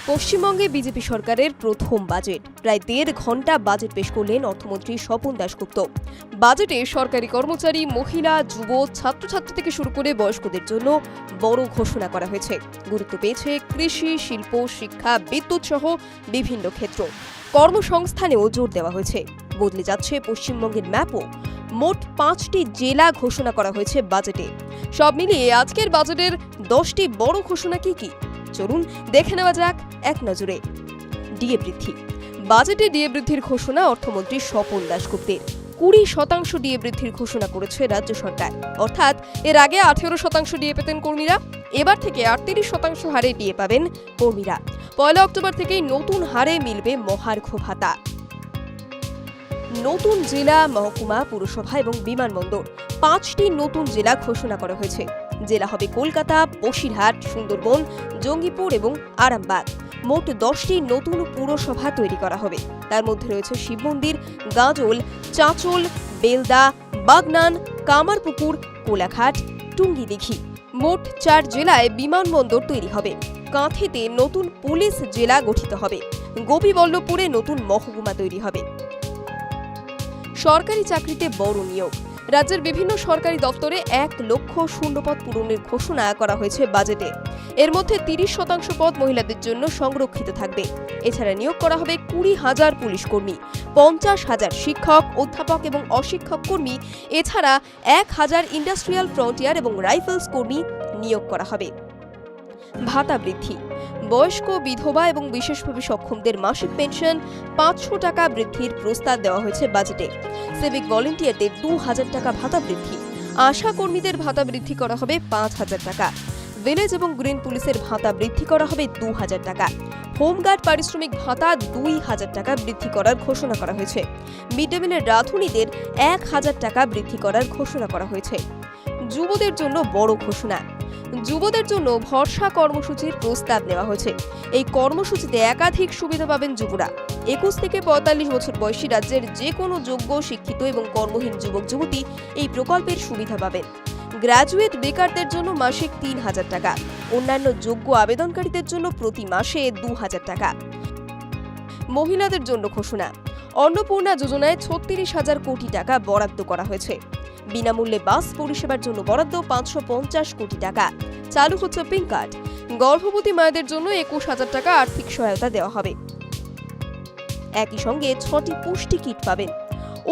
পশ্চিমবঙ্গে বিজেপি সরকারের প্রথম বাজেট প্রায় ১.৫ ঘন্টা বাজেট পেশ করলেন অর্থমন্ত্রী স্বপন দাশগুপ্ত। বাজেটে সরকারি কর্মচারী, মহিলা, যুব, ছাত্রছাত্রী থেকে শুরু করে বয়স্কদের জন্য বড় ঘোষণা করা হয়েছে। গুরুত্ব পেয়েছে কৃষি, শিল্প, শিক্ষা, বিদ্যুৎ সহ বিভিন্ন ক্ষেত্র। কর্মসংস্থানেও জোর দেওয়া হয়েছে। বদলে যাচ্ছে পশ্চিমবঙ্গের ম্যাপও। মোট ৫টি জেলা ঘোষণা করা হয়েছে বাজেটে। সব মিলিয়ে আজকের বাজেটের ১০টি বড় ঘোষণা কি কি চলুন দেখে নেওয়া যাক এক নজরে। ডিএ বৃদ্ধি। বাজেটে ডিএ বৃদ্ধির ঘোষণা অর্থমন্ত্রী স্বপন দাশগুপ্তের। ২০% ডিএ বৃদ্ধির ঘোষণা করেছে রাজ্য সরকার। অর্থাৎ এর আগে ১৮% ডিএ পেতেন কর্মীরা, এবার থেকে ৩৮% হারে ডিএ পাবেন কর্মীরা। ১ অক্টোবর থেকেই নতুন হারে মিলবে মহার্ঘ ভাতা। নতুন জেলা, মহকুমা, পুরসভা এবং বিমানবন্দর ৫টি নতুন জেলা ঘোষণা করা হয়েছে। জেলা হবে কলকাতা, বসিরহাট, সুন্দরবন, জঙ্গিপুর এবং আরামবাগ। মোট ১০টি নতুন পুরসভা তৈরি করা হবে। তার মধ্যে রয়েছে শিব মন্দির, গাজল, চাঁচল, বেলদা, বাগনান, কামারপুকুর, কোলাঘাট, টুঙ্গিদিঘি। মোট ৪ জেলায় বিমানবন্দর তৈরি হবে। কাঁথিতে নতুন পুলিশ জেলা গঠিত হবে। গোপীবল্লভপুরে নতুন মহকুমা তৈরি হবে। সরকারি চাকরিতে বড় নিয়োগ। রাজ্যের বিভিন্ন সরকারি দপ্তরে ১ লক্ষ শূন্যপদ পূরণের ঘোষণা করা হয়েছে বাজেটে। এর মধ্যে ৩০% পদ মহিলাদের জন্য সংরক্ষিত থাকবে। এছাড়া নিয়োগ করা হবে ২০,০০০ পুলিশ কর্মী, ৫০,০০০ শিক্ষক, অধ্যাপক এবং অশিক্ষক কর্মী। এছাড়া ১,০০০ ইন্ডাস্ট্রিয়াল ফ্রন্টিয়ার এবং রাইফেলস কর্মী নিয়োগ করা হবে। ভাতা বৃদ্ধি। বয়স্ক, বিধবা এবং বিশেষভাবে সক্ষমদের মাসিক পেনশন ৫০০ টাকা বৃদ্ধির প্রস্তাব দেওয়া হয়েছে বাজেটে। সিভিক ভলেন্টিয়ারদের ২,০০০ টাকা ভাতা বৃদ্ধি। আশা কর্মীদের ভাতা বৃদ্ধি করা হবে ৫,০০০ টাকা। ভিলেজ এবং গ্রিন পুলিশের ভাতা বৃদ্ধি করা হবে ২,০০০ টাকা। হোমগার্ড পারিশ্রমিক ভাতা ২,০০০ টাকা বৃদ্ধি করার ঘোষণা করা হয়েছে। মিড ডে মিলের রাঁধুনিদের ১,০০০ টাকা বৃদ্ধি করার ঘোষণা করা হয়েছে। যুবদের জন্য বড় ঘোষণা। যুবদের জন্য ভরসা কর্মসূচির প্রস্তাব নেওয়া হয়েছে। এই কর্মসূচিতে একাধিক সুবিধা পাবেন যুবরা। ২১ থেকে ৪৫ বছর বয়সী রাজ্যের যে কোনো যোগ্য, শিক্ষিত এবং কর্মহীন যুবক যুবতী এই প্রকল্পের সুবিধা পাবেন। গ্র্যাজুয়েট বেকারদের জন্য মাসিক ৩,০০০ টাকা। অন্যান্য যোগ্য আবেদনকারীদের জন্য প্রতি মাসে ২,০০০ টাকা। মহিলাদের জন্য ঘোষণা। অন্নপূর্ণা যোজনায় ৩৬,০০০ কোটি টাকা বরাদ্দ করা হয়েছে। বিনামূল্যে বাস পরিষেবার জন্য বরাদ্দ ৫৫০ কোটি টাকা। চালু হচ্ছে পিঙ্ক কার্ড। গর্ভবতী মায়েদের জন্য ২১,০০০ টাকা আর্থিক সহায়তা দেওয়া হবে। একই সঙ্গে ৬টি পুষ্টি কিট পাবেন।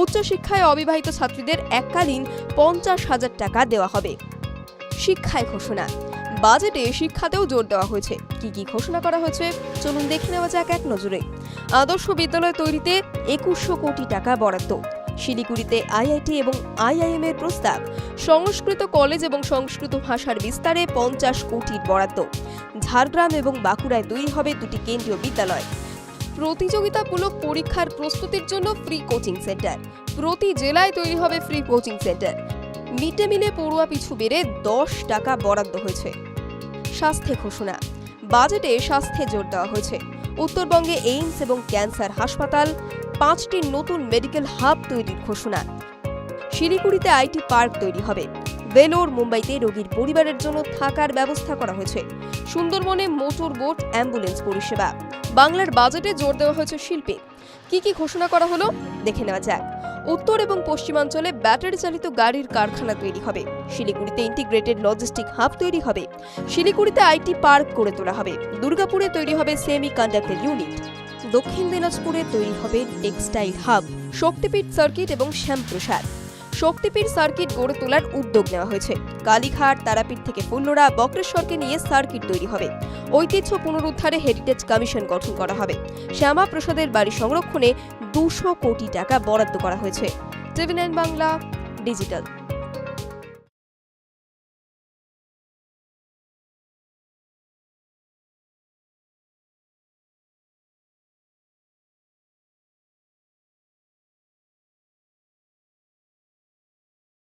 উচ্চশিক্ষায় অবিবাহিত ছাত্রীদের এককালীন ৫০,০০০ টাকা দেওয়া হবে। শিক্ষায় ঘোষণা। বাজেটে শিক্ষাতেও জোর দেওয়া হয়েছে। কি কি ঘোষণা করা হয়েছে চলুন দেখে নেওয়া যাক এক নজরে। আদর্শ বিদ্যালয় তৈরিতে ২১০০ কোটি টাকা বরাদ্দ। শিলিগুড়িতে আইআইটি এবং আইআইএম এর প্রস্তাব। সংস্কৃত কলেজ এবং সংস্কৃত ভাষার বিস্তারে ৫০ কোটির বরাদ্দ। ঝাড়গ্রাম এবং বাঁকুড়ায় তৈরি হবে ২টি কেন্দ্রীয় বিদ্যালয়। প্রতিযোগিতামূলক পরীক্ষার প্রস্তুতির জন্য ফ্রি কোচিং সেন্টার। প্রতি জেলায় তৈরি হবে free coaching centre. Mid day মিলে পড়ুয়া পিছু বেড়ে ১০ টাকা বরাদ্দ হয়েছে। স্বাস্থ্যে ঘোষণা। বাজেটে স্বাস্থ্যে জোর দেওয়া হয়েছে। উত্তরবঙ্গে এইমস এবং ক্যান্সার হাসপাতাল, ৫টি নতুন মেডিকেল হাব তৈরির ঘোষণা। শিলিগুড়িতে আইটি পার্ক তৈরি হবে। ভেলোর, মুম্বাইতে রোগীর পরিবারের জন্য থাকার ব্যবস্থা করা হয়েছে। সুন্দরবনে মোটর বোট, অ্যাম্বুলেন্স পরিষেবা। বাংলার বাজেটে জোর দেওয়া হয়েছে শিল্পে। কি কি ঘোষণা করা হলো দেখে নেওয়া যাক। উত্তর এবং পশ্চিমাঞ্চলে ব্যাটারি চালিত গাড়ির কারখানা তৈরি হবে। শিলিগুড়িতে ইন্টিগ্রেটেড লজিস্টিক হাব তৈরি হবে। শিলিগুড়িতে আইটি পার্ক গড়ে তোলা হবে। দুর্গাপুরে তৈরি হবে সেমি কন্ডাক্টর ইউনিট। দক্ষিণ দিনাজপুরে তৈরি হবে টেক্সটাইল হাব। শক্তিপীঠ সার্কিট এবং শ্যামপ্রসাদ। শক্তিপীঠ সার্কিট গড়ে তোলার উদ্যোগ নেওয়া হয়েছে। কালীঘাট, তারাপীঠ থেকে ফুল্লরা, বক্রেশ্বরকে নিয়ে সার্কিট তৈরি হবে। ঐতিহ্য পুনরুদ্ধারে হেরিটেজ কমিশন গঠন করা হবে। শ্যামা প্রসাদের বাড়ি সংরক্ষণে ২০০ কোটি টাকা বরাদ্দ করা হয়েছে। টিভি9 বাংলা ডিজিটাল।